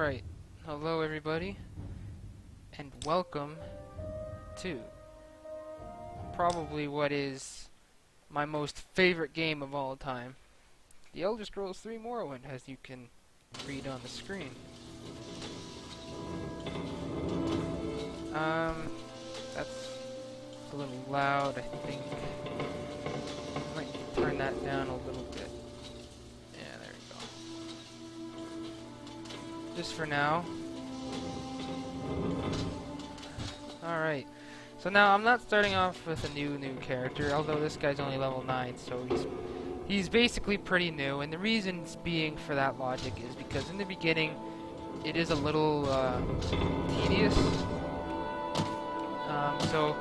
Alright, hello everybody, and welcome to probably what is my most favorite game of all time, The Elder Scrolls 3 Morrowind, as you can read on the screen. That's a little loud, I think. I might turn that down a little bit. Yeah, there we go. Just for now. Alright, so now I'm not starting off with a new character, although this guy's only level 9, so he's basically pretty new, and the reasons being for that logic is because in the beginning it is a little tedious. So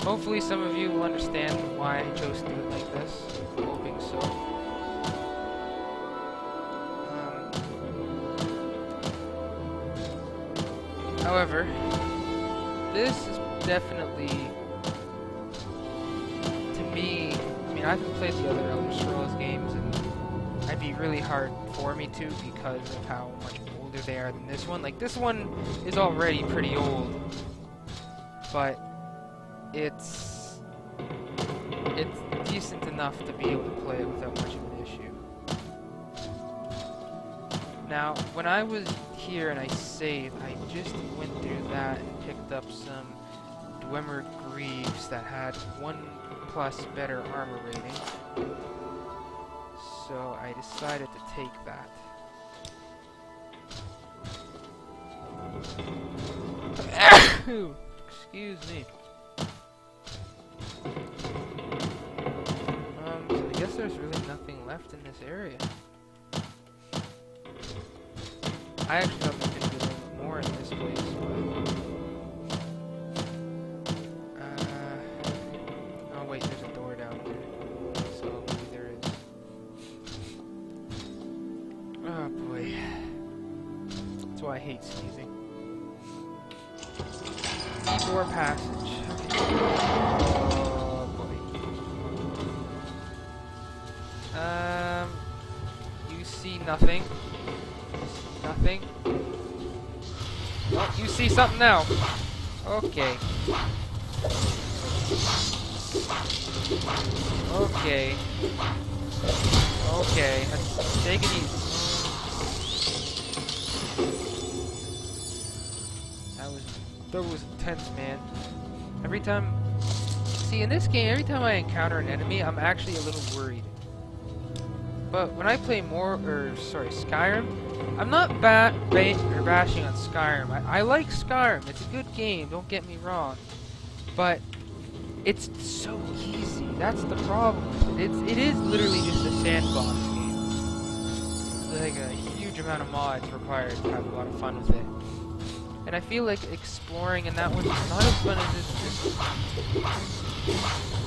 hopefully some of you will understand why I chose to do it like this. I'm hoping so. However, this is definitely, to me, I mean, I haven't played the other Elder Scrolls games, and it'd be really hard for me to because of how much older they are than this one. Like, this one is already pretty old, but it's decent enough to be able to play it without much of an issue. Now, when I was here and I saved, I just went through that and picked up some Dwemer Greaves that had 1+ better armor rating. So I decided to take that. Excuse me. So I guess there's really nothing left in this area. I actually thought there was going to be a little bit more in this place, but... oh wait, there's a door down there. So maybe there is. Oh boy. That's why I hate sneezing. Door passage. Oh boy. You see nothing. Nothing. Oh, you see something now. Okay. Okay. Okay. Let's take it easy. That was intense, man. Every time... See, in this game, every time I encounter an enemy, I'm actually a little worried. But when I play Skyrim, I'm not bashing on Skyrim. I like Skyrim. It's a good game, don't get me wrong. But it's so easy. That's the problem. It is literally just a sandbox game. Like a huge amount of mods required to have a lot of fun with it. And I feel like exploring in that one's not as fun as this.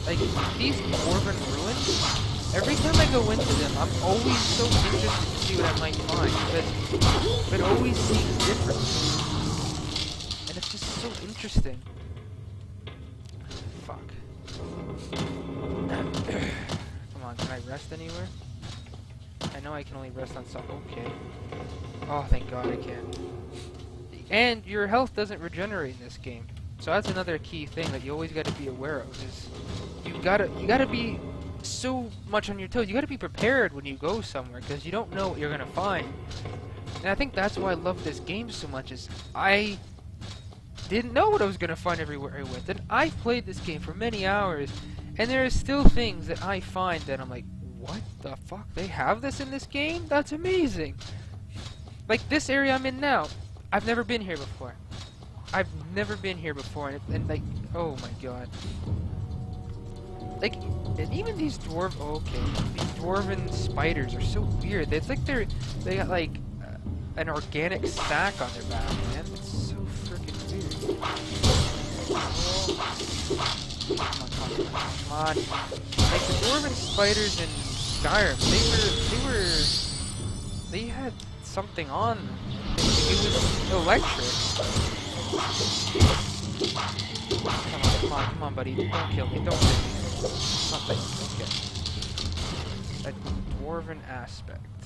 Like, these dwarven ruins, every time I go into them, I'm always so interested to see what I might find, because it always seems different. And it's just so interesting. Fuck. Come on, can I rest anywhere? I know I can only rest on something. Okay. Oh, thank God I can. And your health doesn't regenerate in this game. So that's another key thing that you always gotta be aware of, is you gotta be so much on your toes. You gotta be prepared when you go somewhere, because you don't know what you're gonna find. And I think that's why I love this game so much, is I didn't know what I was gonna find everywhere I went. And I played this game for many hours, and there are still things that I find that I'm like, what the fuck? They have this in this game? That's amazing! Like this area I'm in now, I've never been here before. I've never been here before, and like, oh my god. Like, and even these these dwarven spiders are so weird. It's like they got like an organic sack on their back, man. It's so freaking weird. Come on. Like the dwarven spiders in Skyrim, they had something on them. It was electric. Come on, buddy. Don't kill me. Don't kill me. Something. Okay. A dwarven aspect.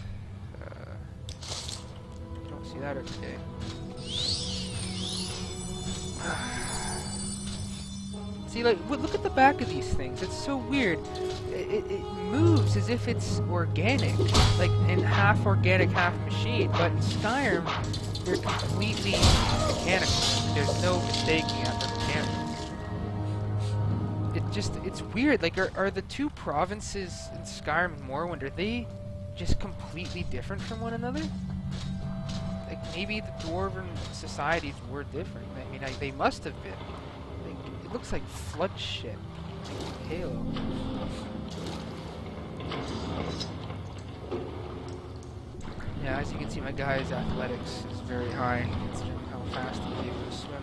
see that every day. See, like, look at the back of these things. It's so weird. It moves as if it's organic, like in half organic, half machine. But in Skyrim, they're completely mechanical. There's no mistaking at the mechanics. It's weird. Like, are the two provinces in Skyrim and Morrowind, are they just completely different from one another? Like, maybe the dwarven societies were different. I mean, they must have been. Like, it looks like flood shit. Like Halo. Yeah, as you can see, my guy's athletics is very high, considering how fast he's able to swim.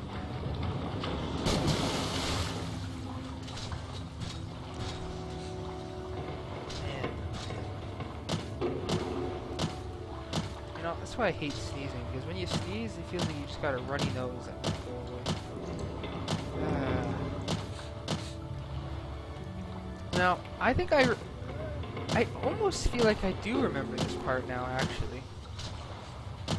You know, that's why I hate sneezing, because when you sneeze, it feels like you just got a runny nose that won't go away. Now, I think I almost feel like I do remember this part now, actually.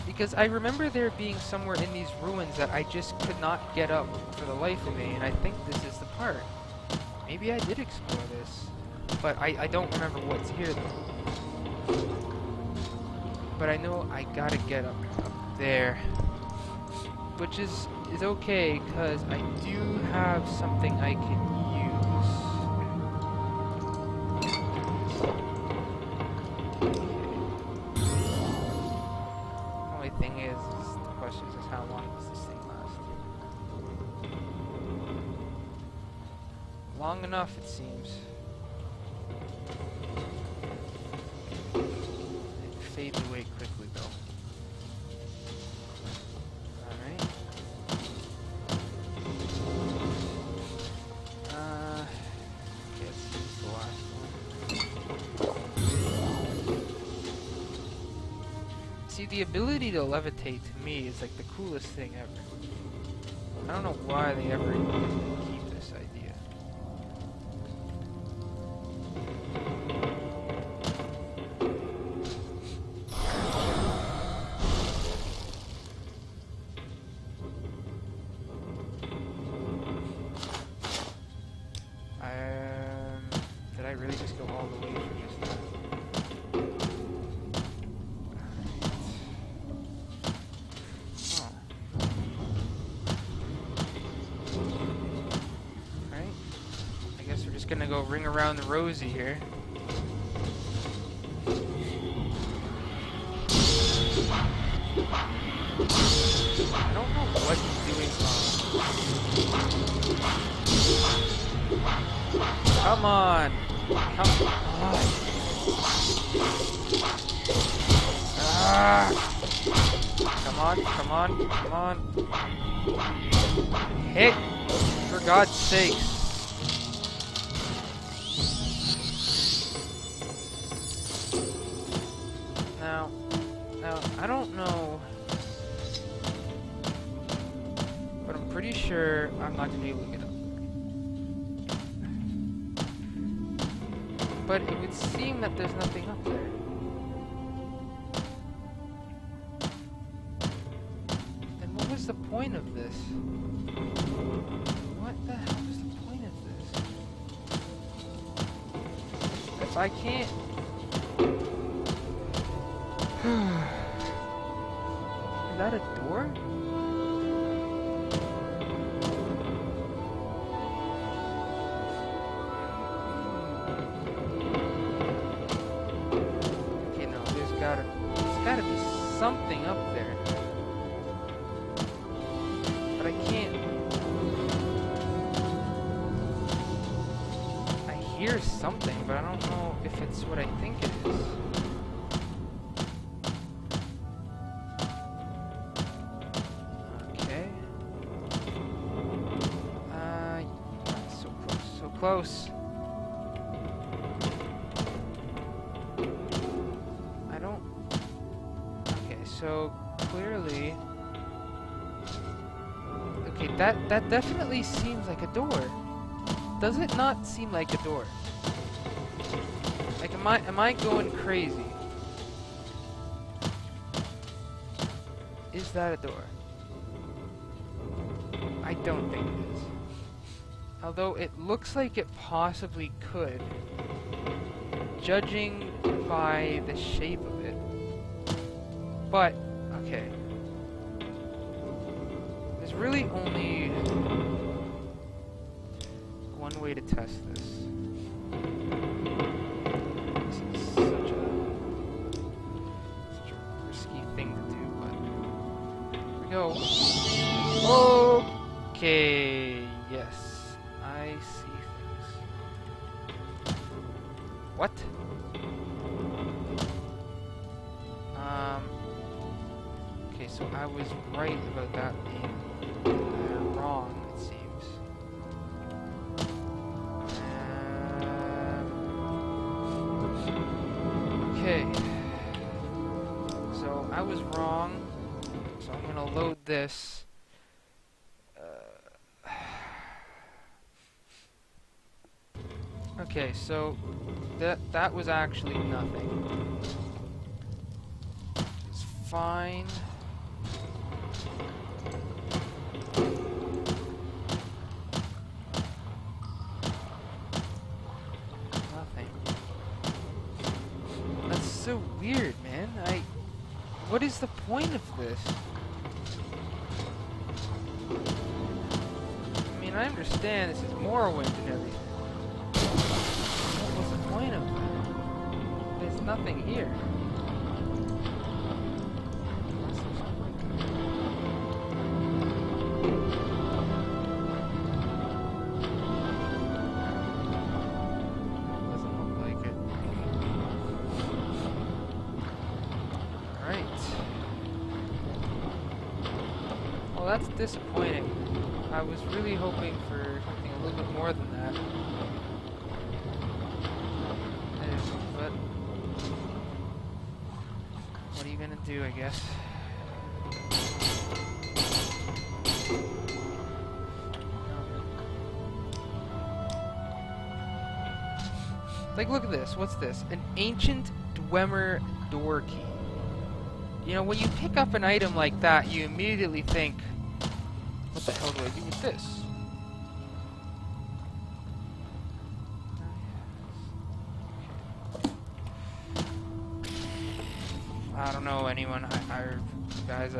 Because I remember there being somewhere in these ruins that I just could not get up for the life of me, and I think this is the part. Maybe I did explore this, but I don't remember what's here, though. But I know I gotta get up there. Which is okay, because I do have something I can use. Only thing is the question is how long does this thing last? Long enough, it seems. It fades away quickly, though. Alright. Guess this is the last one. See, the ability to levitate to me is like the coolest thing ever. I don't know why they ever keep this idea. Did I really just go all the way for just that? Alright. I guess we're just gonna go ring around the rosy here. I don't know what he's doing wrong. Come on! Come on! Ah! Come on, come on, come on. Hit! For God's sakes. Now, I don't know, but I'm pretty sure I'm not gonna be able to get up. But it would seem that there's nothing up there. Then what was the point of this? What the hell is the point of this? If I can't... Is that a door? There's gotta be something up there. But I can't. I hear something, but I don't know if it's what I think it is. Okay. So close, so close. So clearly, okay, that definitely seems like a door. Does it not seem like a door? Like, am I going crazy? Is that a door? I don't think it is. Although it looks like it possibly could, judging by the shape of it. But, okay. There's really only one way to test this. This is such a risky thing to do, but here we go. Okay, yes, I see things. What? Okay, so I was right about that being wrong, it seems. Okay. So I was wrong. So I'm gonna load this. Okay, so that was actually nothing. It's fine. So weird, man. What is the point of this? I mean, I understand this is Morrowind and everything. What was the point of that? There's nothing here. Well, that's disappointing. I was really hoping for something a little bit more than that. But what are you gonna do, I guess? Like, look at this. What's this? An ancient Dwemer door key. You know, when you pick up an item like that, you immediately think, what the hell do I do with this? I don't know anyone. Guys,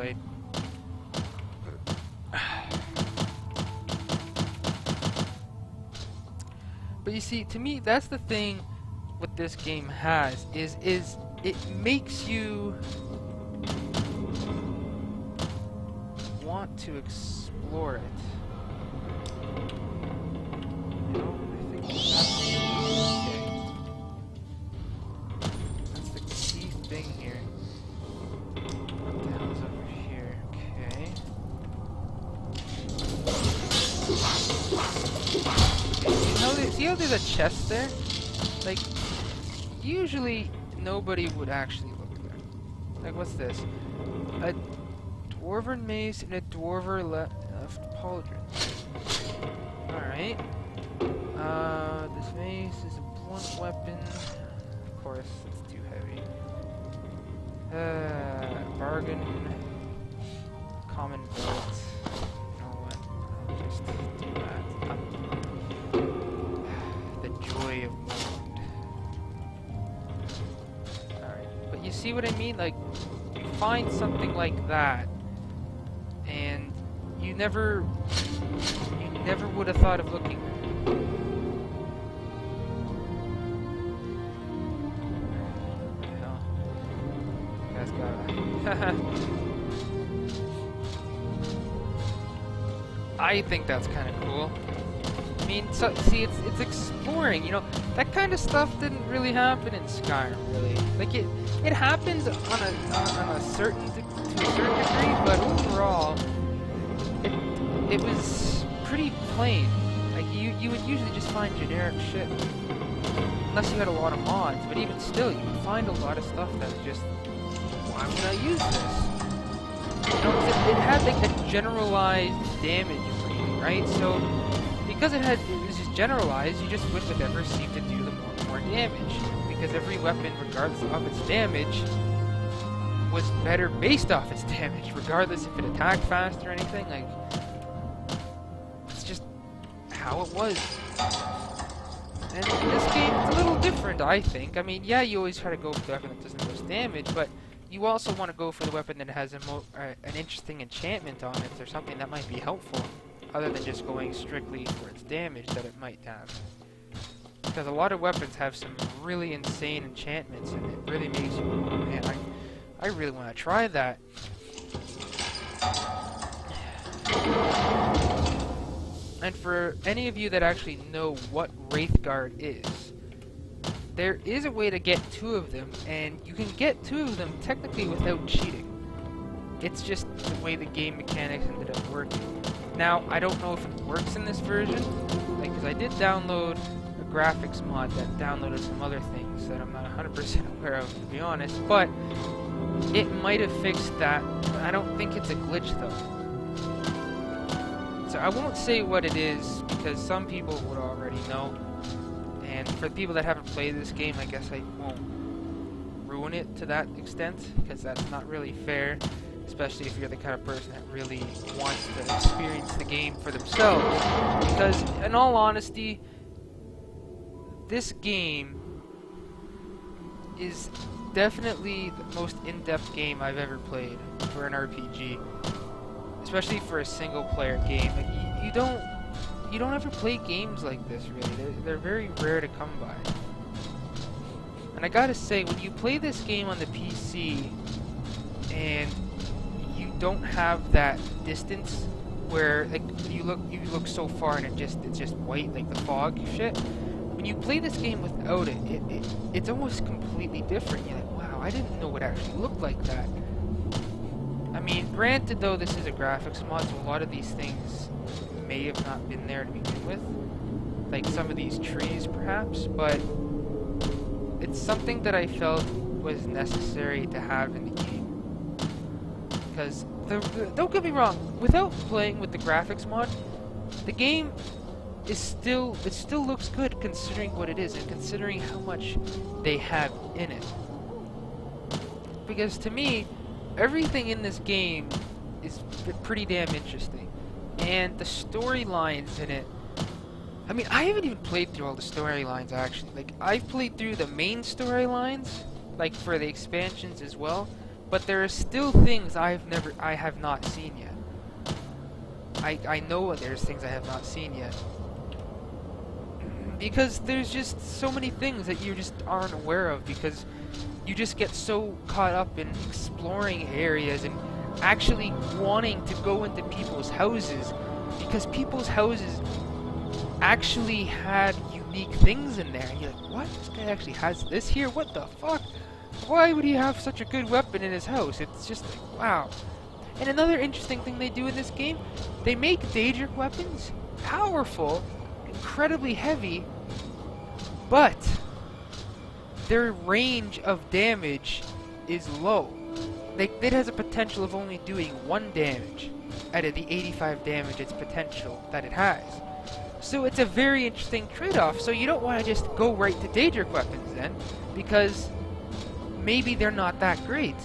But you see, to me, that's the thing what this game has, is it makes you want to explore it. You know, I think that's the key thing here. What the hell's over here? Okay. See how there's a chest there? Like, usually nobody would actually look there. Like, what's this? A dwarven mace and a dwarven left pauldron. Alright. This mace is a blunt weapon. Of course, it's too heavy. Bargain. Common belt. You know what? I'll just do that. The joy of Morrowind. Alright. But you see what I mean? Like, you find something like that, and you never would have thought of looking. What the hell? You guys gotta. I think that's kind of cool. I mean, so, see, it's exploring. You know, that kind of stuff didn't really happen in Skyrim, really. Like it happened on a certain degree, but overall, it was pretty plain. Like you would usually just find generic shit, unless you had a lot of mods. But even still, you would find a lot of stuff that's just, why would I use this? You know, 'cause it had like a generalized damage rating, right? So because it was just generalized, you just went with whatever seemed to do the more damage. Because every weapon, regardless of its damage, was better based off its damage, regardless if it attacked fast or anything. Like, it's just how it was. And in this game, it's a little different, I think. I mean, yeah, you always try to go for the weapon that does the most damage, but you also want to go for the weapon that has an interesting enchantment on it, or something that might be helpful, other than just going strictly for its damage that it might have. Because a lot of weapons have some really insane enchantments, and it really makes you, oh man, I really want to try that. And for any of you that actually know what Wraithguard is, there is a way to get 2 of them, and you can get 2 of them technically without cheating. It's just the way the game mechanics ended up working. Now, I don't know if it works in this version, like, because I did download a graphics mod that downloaded some other things that I'm not 100% aware of, to be honest, but it might have fixed that. I don't think it's a glitch, though. So I won't say what it is, because some people would already know. And for the people that haven't played this game, I guess I won't ruin it to that extent, because that's not really fair, especially if you're the kind of person that really wants to experience the game for themselves. Because, in all honesty, this game is definitely the most in-depth game I've ever played for an RPG. Especially for a single-player game. Like, you don't ever play games like this, really. They're very rare to come by. And I gotta say, when you play this game on the PC and you don't have that distance where, like, you look so far and it's just white, like the fog shit. When you play this game without it, it's almost completely different. You're like, wow, I didn't know it actually looked like that. I mean, granted though, this is a graphics mod, so a lot of these things may have not been there to begin with. Like some of these trees, perhaps, but it's something that I felt was necessary to have in the game. Because, don't get me wrong, without playing with the graphics mod, the game is still looks good considering what it is, and considering how much they have in it. Because to me, everything in this game is pretty damn interesting. And the storylines in it, I mean, I haven't even played through all the storylines, actually. Like, I've played through the main storylines, like for the expansions as well, but there are still things I have not seen yet. I know there's things I have not seen yet. Because there's just so many things that you just aren't aware of, because you just get so caught up in exploring areas and actually wanting to go into people's houses, because people's houses actually had unique things in there. And you're like, what? This guy actually has this here? What the fuck? Why would he have such a good weapon in his house? It's just like, wow. And another interesting thing they do in this game, they make Daedric weapons powerful, incredibly heavy, but their range of damage is low. It has a potential of only doing 1 damage out of the 85 damage its potential that it has. So it's a very interesting trade-off. So you don't want to just go right to Daedric weapons then, because maybe they're not that great.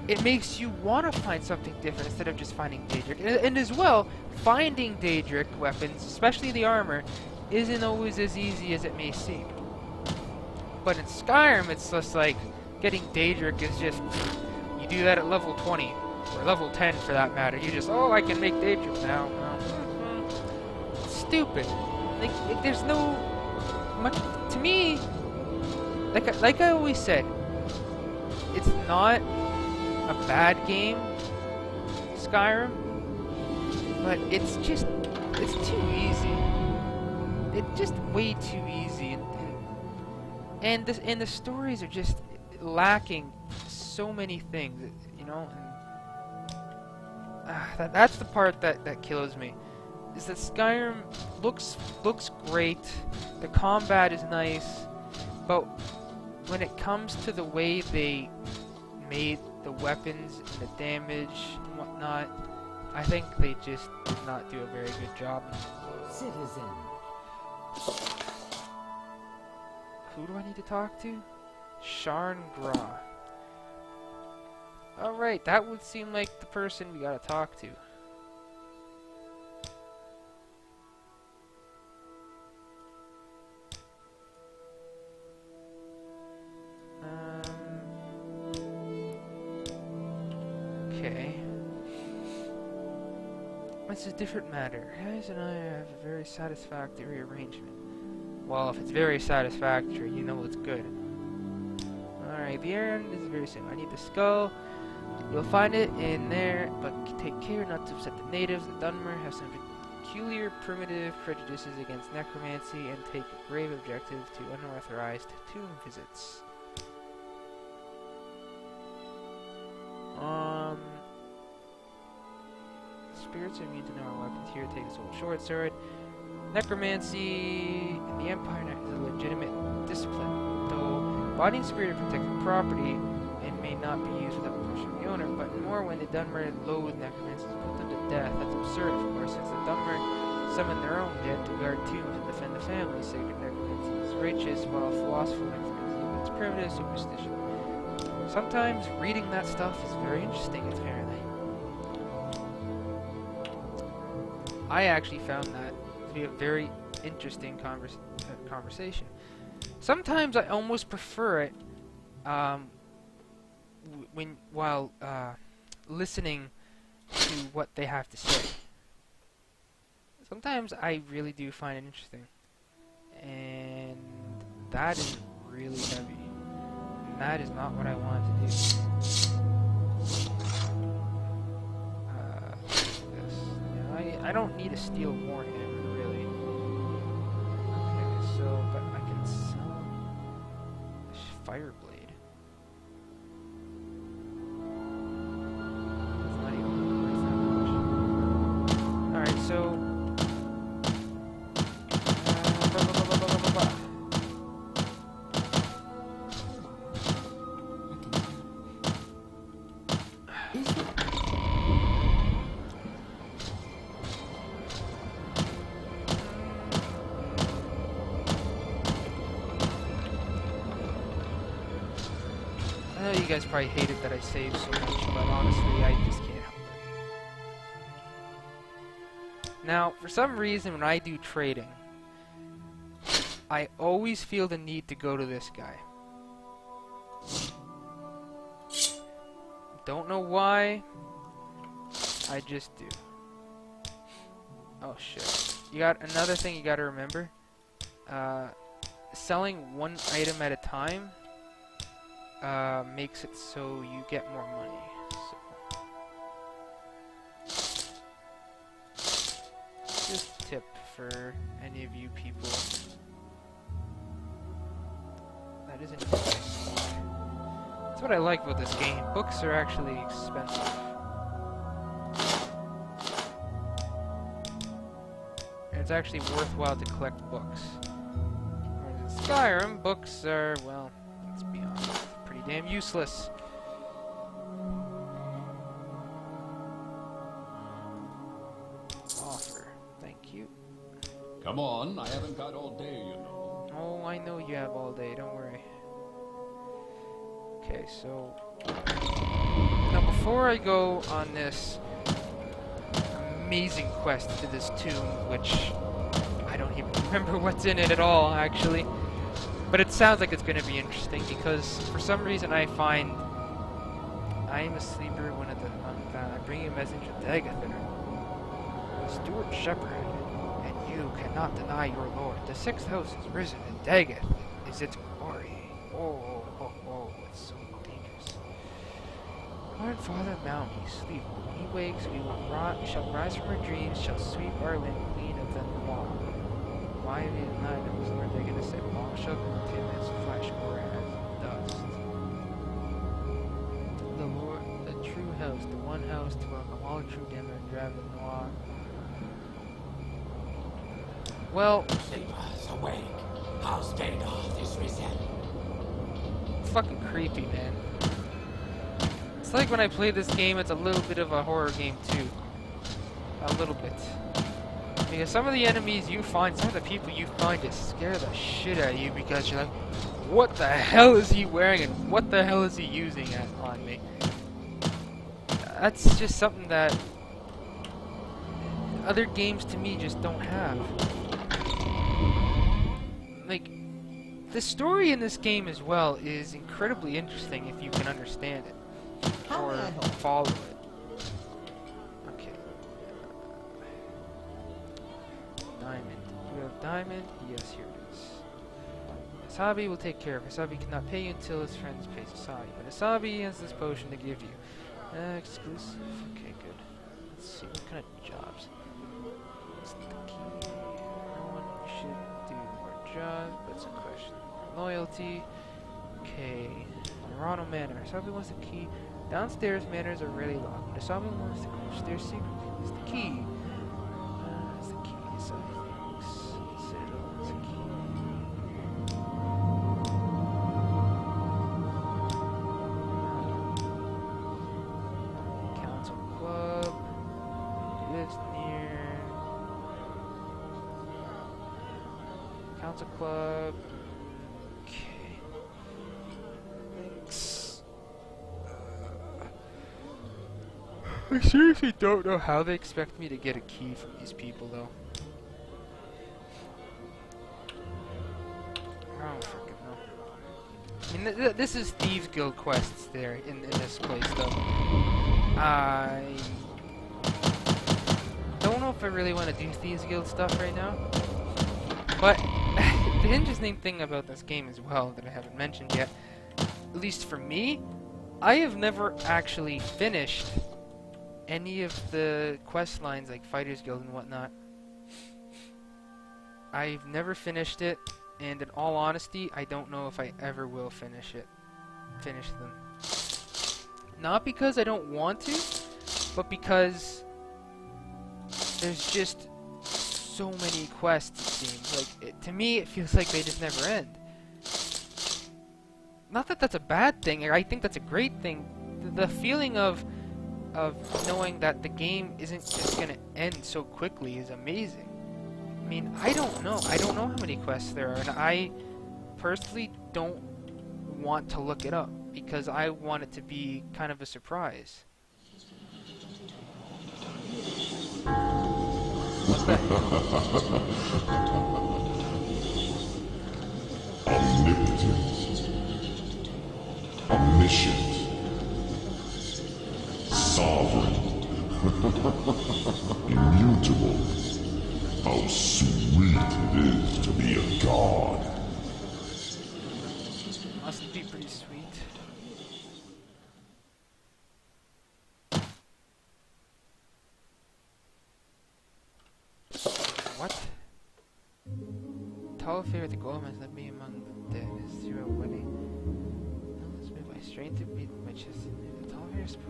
It makes you want to find something different instead of just finding Daedric. And as well, finding Daedric weapons, especially the armor, isn't always as easy as it may seem. But in Skyrim, it's just like, getting Daedric is just, you do that at level 20, or level 10 for that matter. You just, oh, I can make Daedric now. It's stupid. Like, there's no much, to me, like I always said, it's not a bad game, Skyrim, but it's too easy. It's just way too easy, and the stories are just lacking so many things, you know. And that's the part that kills me, is that Skyrim looks great, the combat is nice, but when it comes to the way they made the weapons and the damage and whatnot, I think they just did not do a very good job. Citizen. Who do I need to talk to? Sharn Gra. Alright, that would seem like the person we gotta talk to. Okay. It's a different matter. Hayes and I have a very satisfactory arrangement. Well, if it's very satisfactory, you know it's good. Alright, the errand is very simple. I need the skull. You'll find it in there, but take care not to upset the natives. The Dunmer have some peculiar primitive prejudices against necromancy and take a grave objective to unauthorized tomb visits. Spirits are immune to normal weapons. Here, take this old short sword. Necromancy in the Empire is a legitimate discipline, though body and spirit are protected property and may not be used without permission of the owner. But more when the Dunmer loathe necromancy and put them to death. That's absurd, of course, since the Dunmer summon their own dead to guard tombs and defend the family. Sacred necromancy is righteous, while philosophical necromancy is primitive superstition. Sometimes reading that stuff is very interesting, apparently. I actually found that to be a very interesting conversation. Sometimes I almost prefer it while listening to what they have to say. Sometimes I really do find it interesting, and that is really heavy. And that is not what I wanted to do. I don't need a steel warhammer, really. Okay, so, but I can sell this fire blade. That's not even worth that much. Alright, so... I know you guys probably hated that I saved so much, but honestly, I just can't help it. Now, for some reason, when I do trading, I always feel the need to go to this guy. Don't know why, I just do. Oh shit. You got another thing you gotta remember. Selling one item at a time makes it so you get more money. So. Just a tip for any of you people. That isn't nice. That's what I like about this game. Books are actually expensive. And it's actually worthwhile to collect books. Whereas in Skyrim, books are, well, let's be honest, pretty damn useless. Offer. Thank you. Come on, I haven't got all day, you know. Oh, I know you have all day, don't worry. Okay, so... Now, before I go on this amazing quest to this tomb, which I don't even remember what's in it at all, actually. But it sounds like it's going to be interesting, because for some reason I find I am a sleeper when at the unfound. I bring you a message of Dagather, the Steward Shepherd, and you cannot deny your lord. The sixth house is risen, and Daggett is its glory. Oh, it's so dangerous. Lord Father Mount, we sleep. When he wakes, we shall rise from our dreams, shall sweep our land clean of them all. Why have you not knows Lord Daggett has said, all shall contain his flesh or as dust. The Lord, the true house, the one house to welcome all true Denver and Draven Noir. Well, Sleepers awake. House Dagoth is risen. fucking creepy, man. It's like when I play this game, it's a little bit of a horror game too. A little bit. Because some of the enemies you find, some of the people you find just scare the shit out of you because you're like, what the hell is he wearing and what the hell is he using on me? That's just something that other games to me just don't have. Like, the story in this game as well is incredibly interesting if you can understand it or follow it. Okay. Diamond. Do we have diamond? Yes, here it is. Asabi will take care of. Asabi cannot pay you until his friends pay Asabi, but Asabi has this potion to give you. Exclusive. Okay, good. Let's see, what kind of jobs? What's the key? Everyone should do more jobs, but it's a question. Loyalty. Okay. Murano Manor. Asabi wants the key. Downstairs manors are rarely locked, but Asabi wants to go upstairs secretly. It's the key. It's the key. Asabi thinks. Citadel is the key. Council Club. Lives near. Council Club. Okay. Thanks. I seriously don't know how they expect me to get a key from these people, though. I don't freaking know. I mean, this is Thieves Guild quests there in this place, though. I don't know if I really want to do Thieves Guild stuff right now. But the interesting thing about this game as well that I haven't mentioned yet, at least for me, I have never actually finished any of the quest lines like Fighters Guild and whatnot. I've never finished it, and in all honesty, I don't know if I ever will finish them. Not because I don't want to, but because there's just so many quests, it seems. Like, to me, it feels like they just never end. Not that that's a bad thing, I think that's a great thing. The feeling of knowing that the game isn't just gonna end so quickly is amazing. I mean, I don't know how many quests there are, and I personally don't want to look it up because I want it to be kind of a surprise. What's that? Omnipotent, omniscient, sovereign, immutable. How sweet it is to be a god. Must be pretty sweet. What? Tall affair with the golem has left me among the dead. Is zero wedding. No, let's move my strength to beat my chest. The tall affair spoke.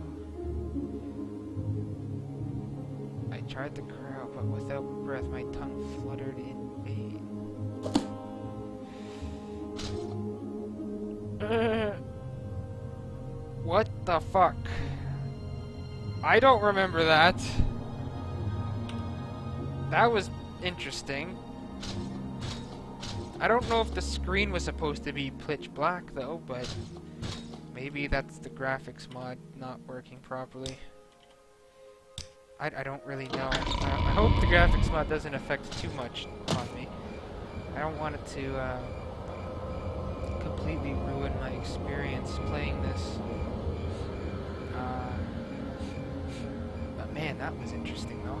I tried to cry out, but without breath, my tongue fluttered in vain. What the fuck? I don't remember that. That was interesting. I don't know if the screen was supposed to be pitch black though, but maybe that's the graphics mod not working properly. I don't really know. I hope the graphics mod doesn't affect too much on me. I don't want it to completely ruin my experience playing this. But man, that was interesting though.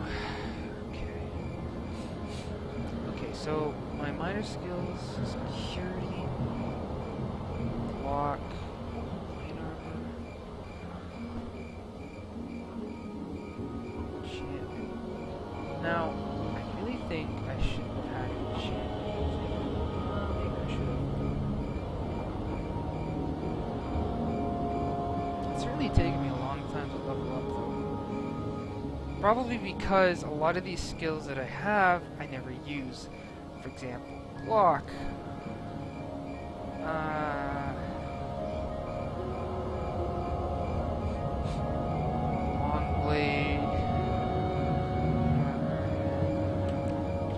Okay, so my minor skills, security, block, light armor, enchantment. Now, I really think I should have had enchantment. Maybe I should have. It's certainly taken me a long time to level up though. Probably because a lot of these skills that I have, I never use. For example, block. Long blade.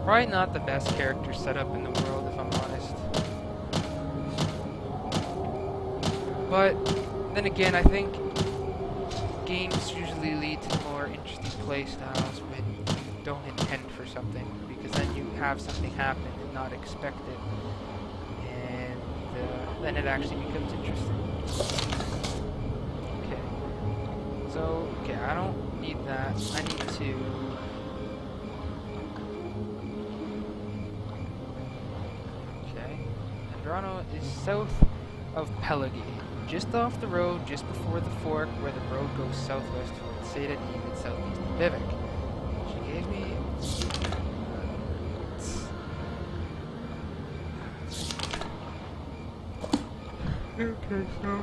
Probably not the best character setup in the world, if I'm honest. But then again, I think games usually lead to more interesting play styles when you don't intend for something, because then you have something happen and not expect it, and then it actually becomes interesting. Okay. So, okay, I don't need that. I need to... Okay. Andrano is south of Pelagade, just off the road, just before the fork where the road goes southwest towards Seda Neve and southeast of Vivek. She gave me... Okay, so...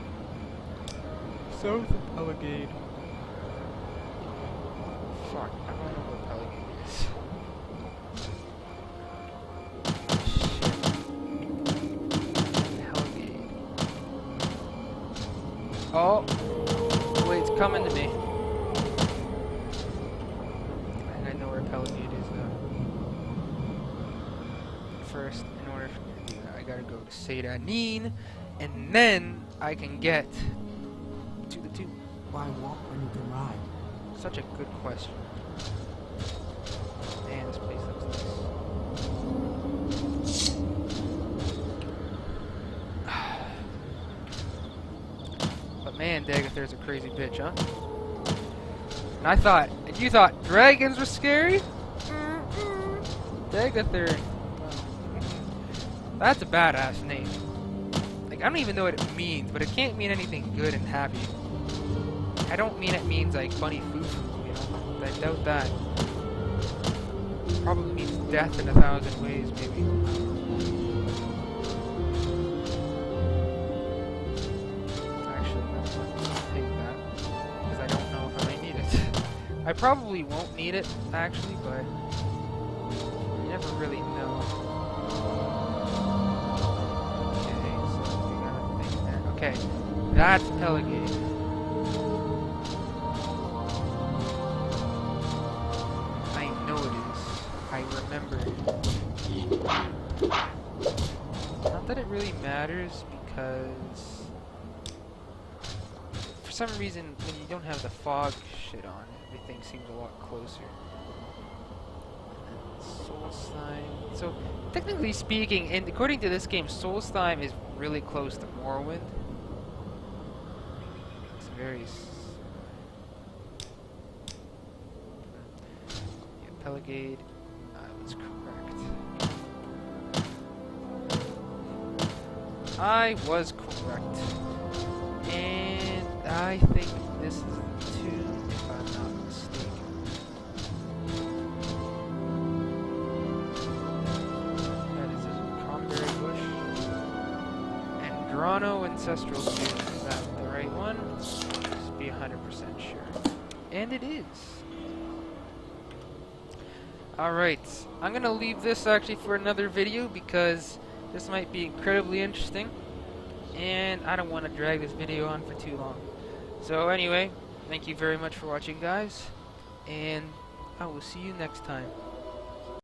south of Pelagade. Fuck, I don't know where Pelagade is. Oh, wait, it's coming to me. I think I know where Pelagade is now. First, in order for me to do that, I gotta go to Seda Neve, and then I can get to the tube. Why walk when you can ride? Such a good question. Man, this place looks nice. But man, Dagathar's a crazy bitch, huh? And you thought dragons were scary? Dagathar. That's a badass name. Like, I don't even know what it means, but it can't mean anything good and happy. I don't mean it means like funny food, you know? I doubt that. Probably means death in 1,000 ways, maybe. Actually, no, I'll take that, because I don't know if I may need it. I probably won't need it, actually, but you never really know. Okay, so we got a thing there. Okay, that's Pelagade. I remember. Not that it really matters, because for some reason when you don't have the fog shit on, everything seems a lot closer. Solstheim. So technically speaking, and according to this game, Solstheim is really close to Morrowind. It's very... Yeah, Pelagade. Correct. I was correct. And I think this is the tune, if I'm not mistaken. That is a cranberry bush. Andrano Ancestral Tune. Is that the right one? Just be 100% sure. And it is. Alright, I'm gonna leave this actually for another video because this might be incredibly interesting and I don't want to drag this video on for too long. So anyway, thank you very much for watching, guys, and I will see you next time.